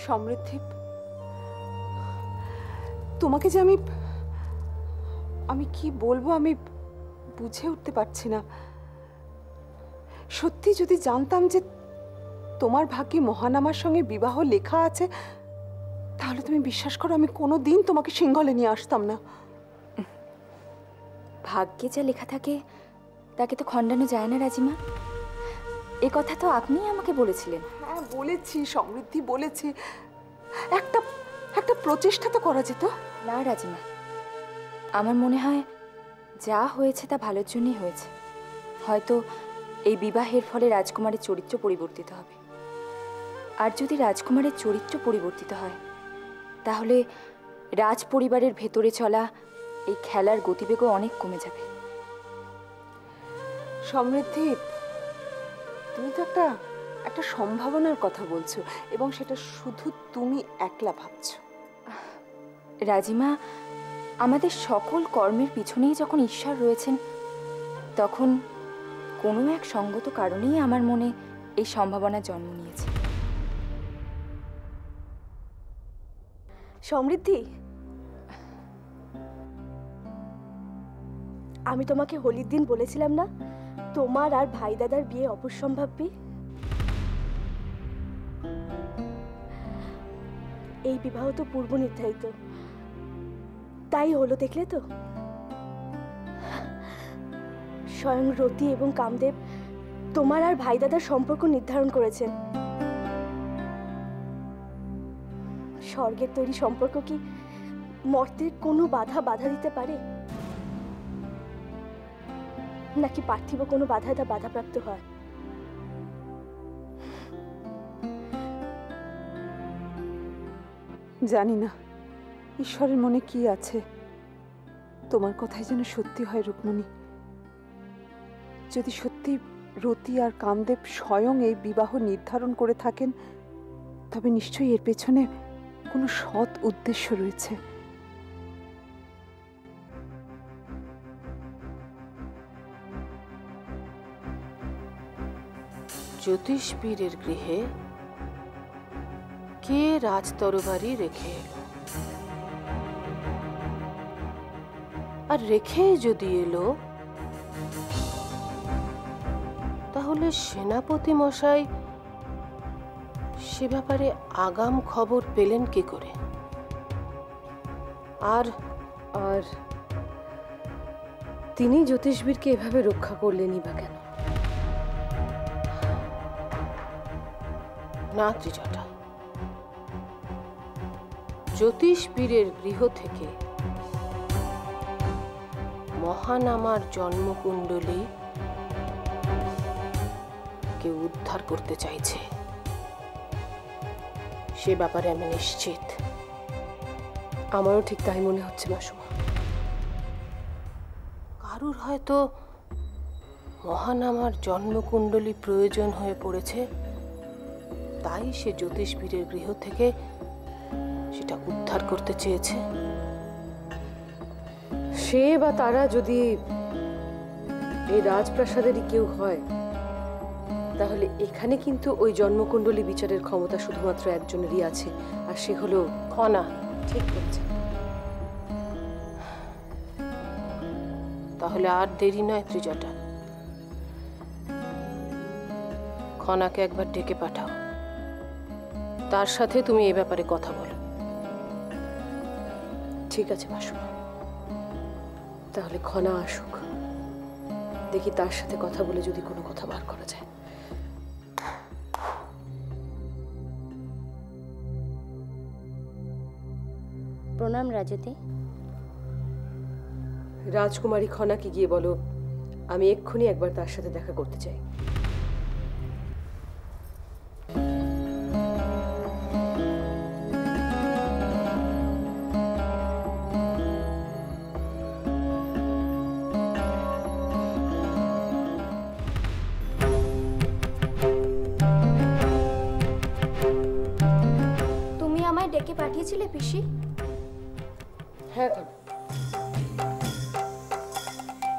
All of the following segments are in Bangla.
সমৃদ্ধি, তোমাকে যে আমি আমি কি বলবো আমি বুঝে উঠতে পারছি না। সত্যি যদি জানতাম যে তোমার ভাগ্যে মহানামার সঙ্গে বিবাহ লেখা আছে, তাহলে তুমি বিশ্বাস করো আমি কোনোদিন তোমাকে সিংহলে নিয়ে আসতাম না। ভাগ্যে যা লেখা থাকে তাকে তো খণ্ডানো যায় না রাজিমা। এ কথা তো আপনিই আমাকে বলেছিলেন। হ্যাঁ বলেছি সমৃদ্ধি, বলেছি। একটা একটা প্রচেষ্টা তো করা যেত। না রাজিমা, আমার মনে হয় যা হয়েছে তা ভালোর জন্যই হয়েছে। হয়তো এই বিবাহের ফলে রাজকুমারের চরিত্র পরিবর্তিত হবে। আর যদি রাজকুমারের চরিত্র পরিবর্তিত হয়, তাহলে রাজ পরিবারের ভেতরে চলা এই খেলার গতিবেগও অনেক কমে যাবে। সমৃদ্ধি, তুমি তো একটা একটা সম্ভাবনার কথা বলছো, এবং সেটা শুধু তুমি একলা ভাবছো। রাজিমা, আমাদের সকল কর্মের পিছনেই যখন ঈশ্বর রয়েছেন, তখন কোনো এক সঙ্গত কারণেই আমার মনে এই সম্ভাবনা জন্ম নিয়েছে। সমৃদ্ধি, আমি তোমাকে হোলির দিন বলেছিলাম না তোমার আর ভাই দাদার বিয়ে অবশ্যম্ভাবী। এই বিবাহ তো পূর্ব নির্ধারিত, তাই হলো, দেখলে তো। স্বয়ং রতি এবং কামদেব তোমার আর ভাই দাদার সম্পর্ক নির্ধারণ করেছেন। স্বর্গের তৈরি সম্পর্ক কি মর্তের কোনো বাধা দিতে পারে? নাকি পার্থিব কোনো বাধাপ্রাপ্ত হয়? জানি না ঈশ্বরের মনে কি আছে। তোমার কথাই যেন সত্যি হয় রুকমণি। যদি সত্যি রতি আর কামদেব স্বয়ং এই বিবাহ নির্ধারণ করে থাকেন, তবে নিশ্চয়ই এর পেছনে কোনো সৎ উদ্দেশ্য রয়েছে। জ্যোতিষবীরের গৃহে কে রাজতরবারি রেখে এলো? আর রেখে যদি এলো, তাহলে সেনাপতি মশাই সে ব্যাপারে আগাম খবর পেলেন কি করে? আর আর তিনি জ্যোতিষবীরকে এভাবে রক্ষা করলেনই বা কেন? না ত্রিজটা, জ্যোতিষবীরের গৃহ থেকে মহানামার জন্মকুণ্ডলী কেউ উদ্ধার করতে চাইছে, সে ব্যাপারে আমি নিশ্চিত। আমারও ঠিক তাই মনে হচ্ছে মাসুমা। কারুর হয়তো মহানামার জন্মকুণ্ডলী প্রয়োজন হয়ে পড়েছে, তাই সে জ্যোতিষবীরের গৃহ থেকে সেটা উদ্ধার করতে চেয়েছে। সে বা তারা যদি এই রাজপ্রাসাদেরই কেউ হয়, তাহলে এখানে কিন্তু ওই জন্মকুণ্ডলী বিচারের ক্ষমতা শুধুমাত্র একজনেরই আছে, আর সে হলো খনা। ঠিক বলছে। তাহলে আর দেরি নয় ত্রিজটা, খনাকে একবার ডেকে পাঠাও, তার সাথে তুমি এ ব্যাপারে কথা বলো। ঠিক আছে মাসুমা, তাহলে খনা আসুক, দেখি তার সাথে কথা বলে যদি কোনো কথা বার করা যায়। প্রণাম রাজতে। রাজকুমারী খনাকে গিয়ে বলো আমি এক্ষুনি একবার তার সাথে দেখা করতে চাই। তুমি আমায় ডেকে পাঠিয়েছিলে পিসি? হ্যাঁ খনা,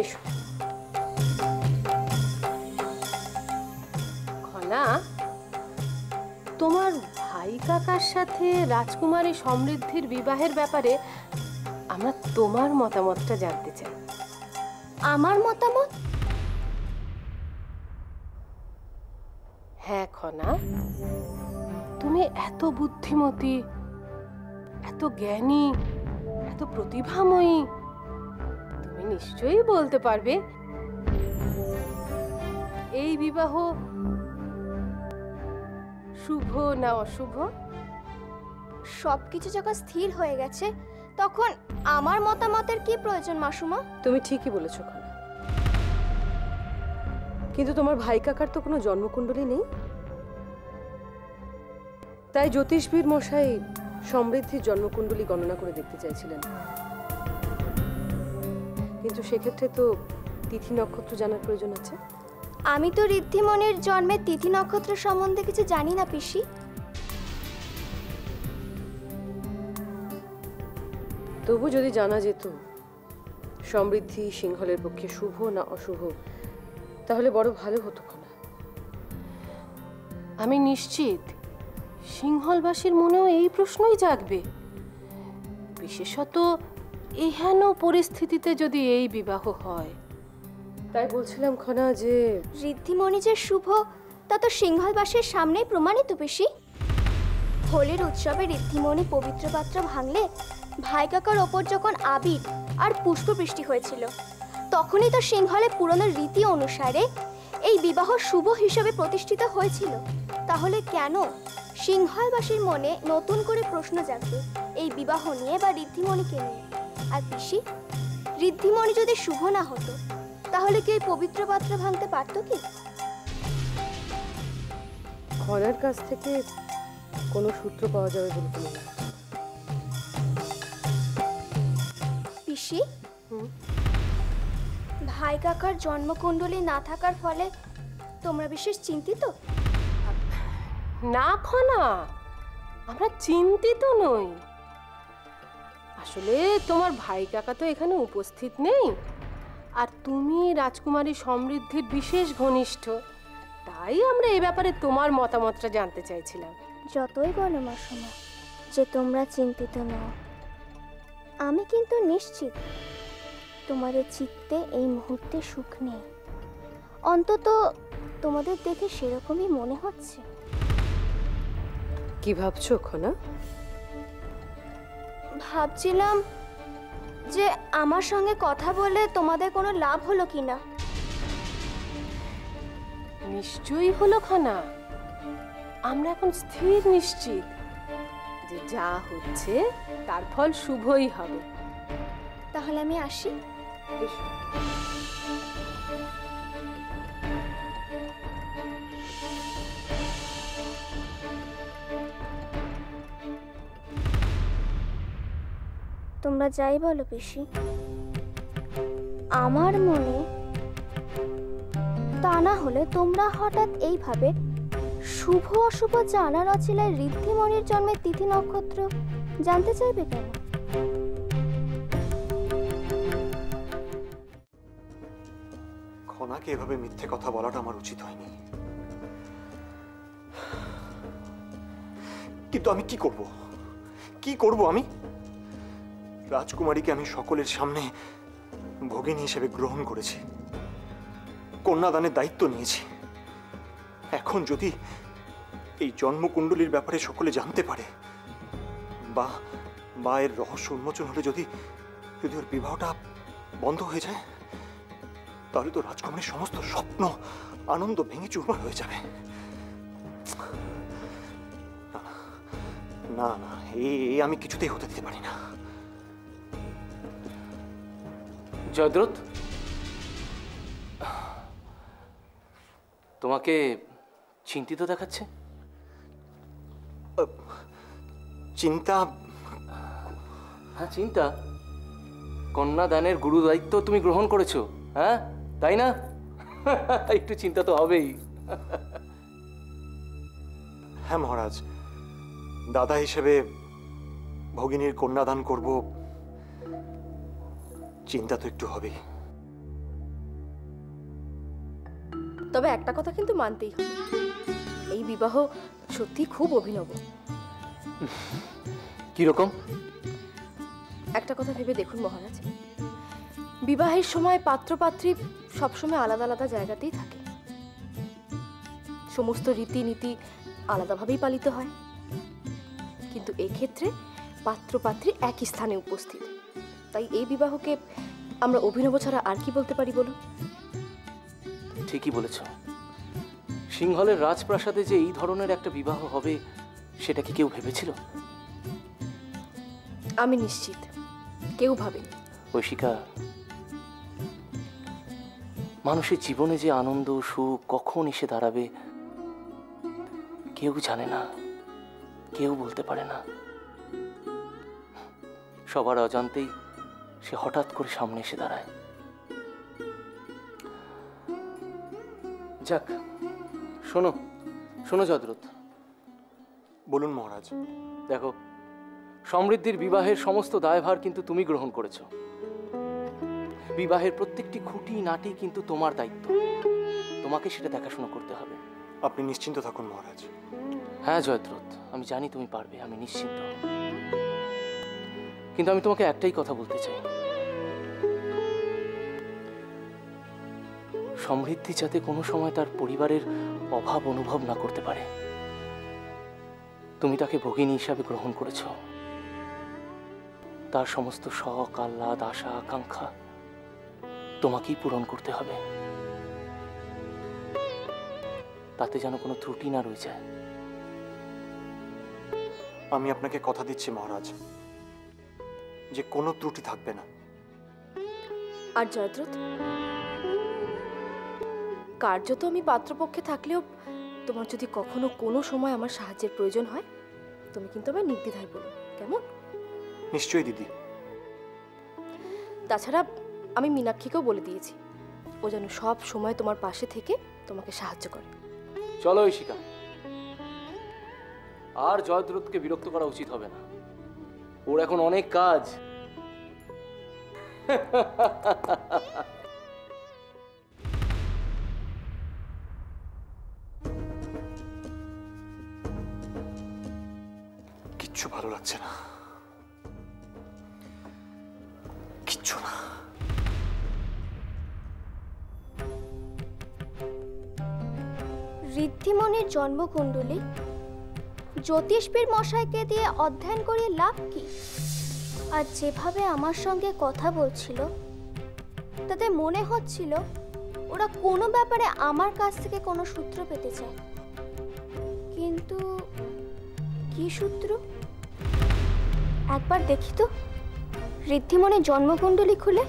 এসো। খনা, তোমার ভাই কাকার সাথে রাজকুমারী সমৃদ্ধির বিবাহের ব্যাপারে আমরা তোমার মতামতটা জানতে চাই। আমার মতামত? হ্যাঁ খনা, তুমি এত বুদ্ধিমতী, এত জ্ঞানী, এত প্রতিভাময়ী, তুমি নিশ্চয়ই বলতে পারবে এই বিবাহ শুভ না অশুভ। সবকিছু যখন স্থির হয়ে গেছে তখন আমার মতামতের কি প্রয়োজন মাসুমা? তুমি ঠিকই বলেছ খনা, কিন্তু তোমার ভাই কাকার তো কোনো জন্মকুণ্ডলী নেই, তাই জ্যোতিষবিদ মশাই সমৃদ্ধির জন্মকুণ্ডলী গণনা করে দেখতে চাইছিলেন। কিন্তু সেক্ষেত্রে তো তিথি নক্ষত্র জানার প্রয়োজন আছে। আমি তো ঋদ্ধিমণির জন্মের তিথি নক্ষত্র সম্বন্ধে কিছু জানি না পিসি। তবু যদি জানা যেত সমৃদ্ধি সিংহলের পক্ষে শুভ না অশুভ, তাহলে বড় ভালো হতো খনা। আমি নিশ্চিত সিংহলবাসীর মনেও এই প্রশ্নই জাগবে, বিশেষত এহেন পরিস্থিতিতে যদি এই বিবাহ হয়। তাই বলছিলাম খনা যে ঋদ্ধিমণি যে শুভ তা তো সিংহলবাসীর সামনেই প্রমাণিত পিসি। হোলির উৎসবে ঋদ্ধিমণি পবিত্র পাত্র ভাঙলে ভাই কাকার ওপর যখন আবির আর পুষ্পবৃষ্টি হয়েছিল, তখনই তো সিংহলে পুরনো রীতি অনুসারে এই বিবাহ শুভ হিসেবে প্রতিষ্ঠিত হয়েছিল। তাহলে কেন সিংহলবাসীর মনে নতুন করে প্রশ্ন জাগবে এই বিবাহ নিয়ে বা ঋদ্ধিমণিকে নিয়ে? আর পিসি, ঋদ্ধিমণি যদি শুভ না হতো তাহলে কি এই পবিত্র পাত্র ভাঙতে পারতো কি? খনার কাছ থেকে কোনো সূত্র পাওয়া যাবে বলে তো মনে হয় না। পিসি, ভাই কাকার জন্মকুণ্ডলী না থাকার ফলে তোমরা বিশেষ চিন্তিত? না খনা, আমরা চিন্তিত নই। আসলে তোমার ভাই কাকা তো এখানে উপস্থিত নেই, আর তুমি রাজকুমারী সমৃদ্ধির বিশেষ ঘনিষ্ঠ, তাই আমরা এই ব্যাপারে তোমার মতামতটা জানতে চাইছিলাম। যতই বলো মাসুমা যে তোমরা চিন্তিত নও, আমি কিন্তু নিশ্চিত তোমাদের চিত্তে এই মুহূর্তে সুখ নেই। অন্তত তোমাদের দেখে সেরকমই মনে হচ্ছে। কি ভাবছো খনা? ভাবছিলাম যে আমার সঙ্গে কথা বলে তোমাদের কোনো লাভ হলো কিনা। নিশ্চয়ই হলো খনা, আমরা এখন স্থির নিশ্চিত যে যা হচ্ছে তার ফল শুভই হবে। তাহলে আমি আসি। তোমরা যাই বলো পিসি, আমার মনে তা না হলে তোমরা হঠাৎ এইভাবে শুভ অশুভ জানার অছিলায় ঋদ্ধিমণির জন্মের তিথি নক্ষত্র জানতে চাইবে কেন? খনাকে এভাবে মিথ্যে কথা বলাটা আমার উচিত হয়নি, কিন্তু আমি কি করব? কি করব আমি? রাজকুমারীকে আমি সকলের সামনে ভগিনী হিসেবে গ্রহণ করেছি, কন্যাদানের দায়িত্ব নিয়েছি। এখন যদি এই জন্মকুণ্ডলীর ব্যাপারে সকলে জানতে পারে বা বা এর রহস্য উন্মোচন হলে যদি যদি ওর বিবাহটা বন্ধ হয়ে যায়, তাহলে তো রাজকুমারীর সমস্ত স্বপ্ন আনন্দ ভেঙে চুরমার হয়ে যাবে। না না, এই আমি কিছুতেই হতে দিতে পারি না। জয়দ্রথ, তোমাকে চিন্তিত দেখাচ্ছে। চিন্তা? হ্যাঁ চিন্তা। কন্যাদানের গুরু দায়িত্ব তুমি গ্রহণ করেছো, হ্যাঁ তাই না? একটু চিন্তা তো হবেই। হ্যাঁ মহারাজ, দাদা হিসেবে ভগিনীর কন্যাদান করব, চিন্তা তো একটু হবেই। তবে একটা কথা কিন্তু মানতেই হবে, এই এই বিবাহ সত্যি খুব অভিনব। কিরকম? একটা কথা ভেবে দেখুন মহারাজ, বিবাহের সময় পাত্রপাত্রী সবসময় আলাদা আলাদা জায়গাতেই থাকে, সমস্ত রীতিনীতি আলাদাভাবেই পালিত হয়, কিন্তু এক্ষেত্রে পাত্রপাত্রী একই স্থানে উপস্থিত। তাই এই বিবাহকে আমরা অভিনব ছাড়া আর কি বলতে পারি বলুন? ঠিকই বলেছ। সিংহলের রাজপ্রাসাদে যে এই ধরনের একটা বিবাহ হবে সেটা কি কেউ ভেবেছিল? আমি নিশ্চিত কেউ ভাবেনি। ঐশিকা, মানুষের জীবনে যে আনন্দ সুখ কখন এসে দাঁড়াবে কেউ জানে না, কেউ বলতে পারে না। সবার অজান্তেই সে হঠাৎ করে সামনে এসে দাঁড়ায়। যাক, শোনো শোনো জয়দ্রথ, বলুন মহারাজ। দেখো, সমৃদ্ধির বিবাহের সমস্ত দায়ভার কিন্তু তুমি গ্রহণ করেছো। বিবাহের প্রত্যেকটি খুঁটি নাটি কিন্তু তোমার দায়িত্ব, তোমাকে সেটা দেখাশোনা করতে হবে। আপনি নিশ্চিন্ত থাকুন মহারাজ। হ্যাঁ জয়দ্রথ, আমি জানি তুমি পারবে, আমি নিশ্চিন্ত। কিন্তু আমি তোমাকে একটাই কথা বলতে চাই, সমৃদ্ধি যাতে কোনো সময় তার পরিবারের অভাব অনুভব না করতে পারে। তুমি তাকে ভগিনী হিসাবে গ্রহণ করেছ, তার সমস্ত শখ আহ্লাদ আশা আকাঙ্ক্ষা তোমাকেই পূরণ করতে হবে, তাতে যেন কোনো ত্রুটি না রয়ে যায়। আমি আপনাকে কথা দিচ্ছি মহারাজ যে কোনো ত্রুটি থাকবে না। আর জয়দ্রথ, কার্য তো আমি পাত্রপক্ষে থাকলেও তোমার যদি কখনো কোনো সময় আমার সাহায্যের প্রয়োজন হয় তুমি কিন্তু আমার নির্দ্বিধায় বলো, কেমন? নিশ্চয়ই দিদি। তাছাড়া আমি মীনাক্ষীকেও বলে দিয়েছি ও যেন সব সময় তোমার পাশে থেকে তোমাকে সাহায্য করে। চলো ঐশিকা, আর জয়দ্রথকে বিরক্ত করা উচিত হবে না, ওর এখন অনেক কাজ। কিচ্ছু ভালো লাগছে না, কিচ্ছু না। ঋদ্ধিমণির জন্মকুণ্ডলী জ্যোতিষবীর মশাইকে দিয়ে অধ্যয়ন করে লাভ কি? আর যেভাবে আমার সঙ্গে কথা বলছিল তাতে মনে হচ্ছিল ওরা কোনো ব্যাপারে আমার কাছ থেকে কোনো সূত্র পেতে চায়, কিন্তু কি সূত্র? একবার দেখি তো ঋদ্ধিমণির জন্মকুণ্ডলী খুলে।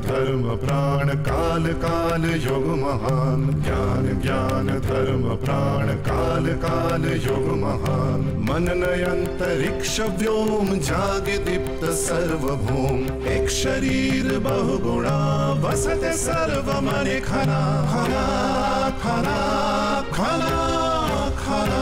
धर्म प्राण काल काल युग महान, ज्ञान ज्ञान धर्म प्राण काल काल युग महान। मनन अंतरिक्ष व्योम जागे दीप्त सर्वभूम, एक शरीर बहुगुणा वसते सर्व मने खना खना खना खना खना।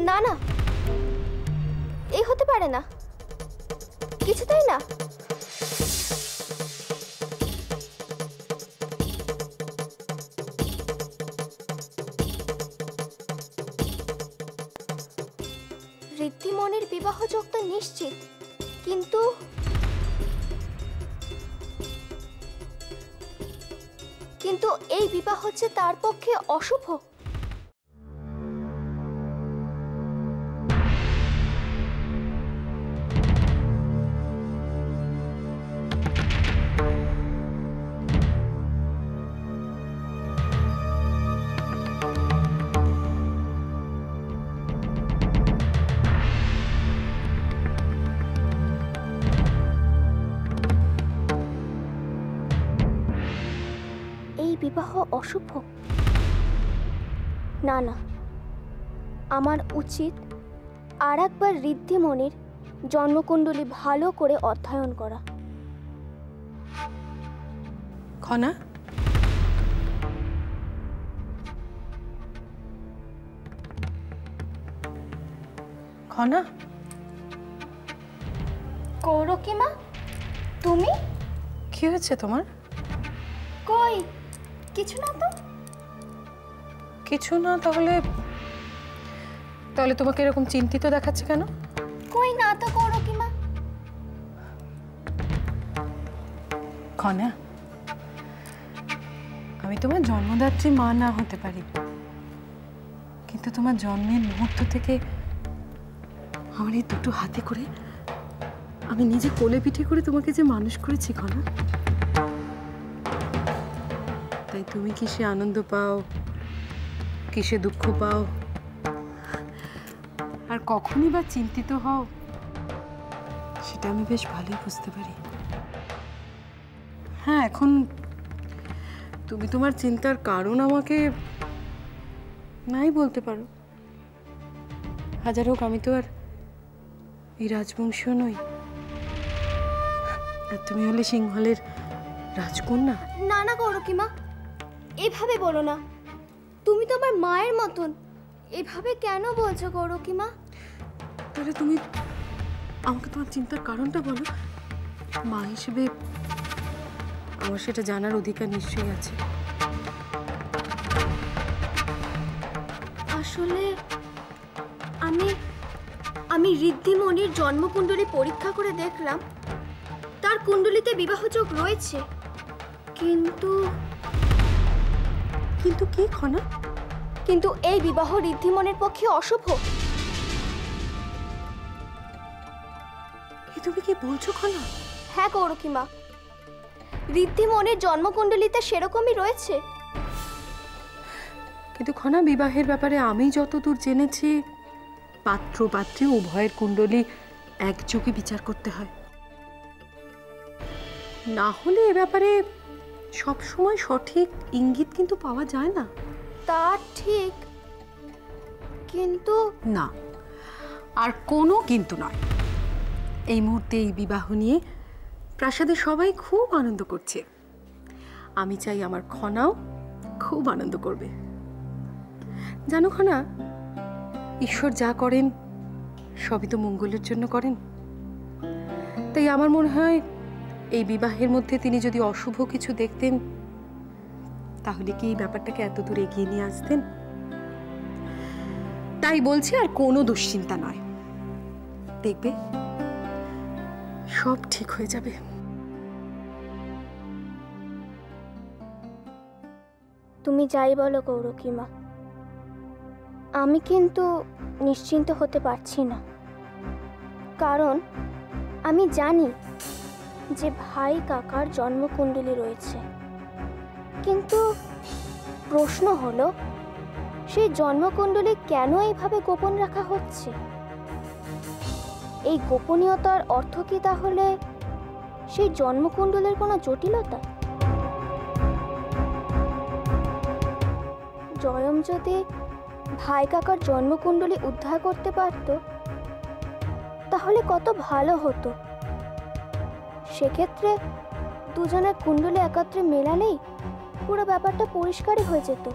না না, এই হতে পারে না, কিছুতেই না। ঋদ্ধিমণির বিবাহযোগ তো নিশ্চিত, কিন্তু এই বিবাহ হচ্ছে তার পক্ষে অশুভ। বিবাহ অশুভ? না না, আমার উচিত আর একবার ঋদ্ধিমণির জন্মকুণ্ডলী ভালো করে অধ্যয়ন করা। খনা, খনা, কৌরকিমা, তুমি? কি হয়েছে তোমার? কই, কিছু না তো। কিছু না? তাহলে তাহলে তোমাকে এরকম চিন্তিত দেখাচ্ছে কেন? কই না তো কৌরকিমা। খনা, আমি তোমার জন্মদাত্রী মা না হতে পারি, কিন্তু তোমার জন্মের মুহূর্ত থেকে আমার এই দুটো হাতে করে আমি নিজে কোলে পিঠে করে তোমাকে যে মানুষ করেছি খনা, তাই তুমি কিসে আনন্দ পাও, কিসে দুঃখ পাও, আর কখনই বা চিন্তিত হও, সেটা আমি বেশ ভালোই বুঝতে পারি। হ্যাঁ, এখন তুমি তোমার চিন্তার কারণ আমাকে নাই বলতে পারো। হাজার হোক, আমি তো আর এই রাজবংশীয় নই, আর তুমি হলে সিংহলের রাজকন্যা। না না কৌরকিমা, এভাবে বলো না। তুমি তো আমার মায়ের মতন, এভাবে কেন বলছো কৌরকিমা? তাহলে তুমি আমাকে তোমার চিন্তার কারণটা বলো। মা হিসেবে আমার সেটা জানার অধিকার নিশ্চয়ই আছে। আসলে আমি ঋদ্ধিমণির জন্মকুণ্ডলী পরীক্ষা করে দেখলাম, তার কুণ্ডলিতে বিবাহযোগ রয়েছে, কিন্তু কিন্তু কি খনা? কিন্তু এই বিবাহ ঋদ্ধিমণির পক্ষে অশুভ। এ তুমি কি বলছো খনা? হ্যাঁ কৌরকিমা, ঋদ্ধিমণির জন্মকুণ্ডলিতে সেরকমই রয়েছে। কিন্তু খনা, বিবাহের ব্যাপারে আমি যতদূর জেনেছি, পাত্র পাত্রী উভয়ের কুণ্ডলী একযোগে বিচার করতে হয়, না হলে এ ব্যাপারে সবসময় সঠিক ইঙ্গিত কিন্তু পাওয়া যায় না। তা ঠিক, কিন্তু না, আর কোনো কিন্তু নয়। এই মুহূর্তে এই বিবাহ নিয়ে প্রাসাদে সবাই খুব আনন্দ করছে। আমি চাই আমার খনাও খুব আনন্দ করবে। জানো খনা, ঈশ্বর যা করেন সবই তো মঙ্গলের জন্য করেন। তাই আমার মনে হয় এই বিবাহের মধ্যে তিনি যদি অশুভ কিছু দেখতেন, তাহলে কি এই ব্যাপারটাকে এত দূর এগিয়ে নিয়ে আসতেন? তাই বলছি, আর কোনো দুশ্চিন্তা নয়, দেখবে সব ঠিক হয়ে যাবে। তুমি যাই বলো কৌরকিমা, আমি কিন্তু নিশ্চিন্ত হতে পারছি না। কারণ আমি জানি যে ভাই কাকার জন্মকুণ্ডলী রয়েছে, কিন্তু প্রশ্ন হলো সেই জন্মকুণ্ডলী কেন এইভাবে গোপন রাখা হচ্ছে? এই গোপনীয়তার অর্থ কি তাহলে সেই জন্মকুণ্ডলীর কোনো জটিলতা? জয়ম যদি ভাই কাকার জন্মকুণ্ডলী উদ্ধার করতে পারত, তাহলে কত ভালো হতো। সেক্ষেত্রে দুজনের কুণ্ডলী একত্রে মেলালেই পুরো ব্যাপারটা পরিষ্কারই হয়ে যেত।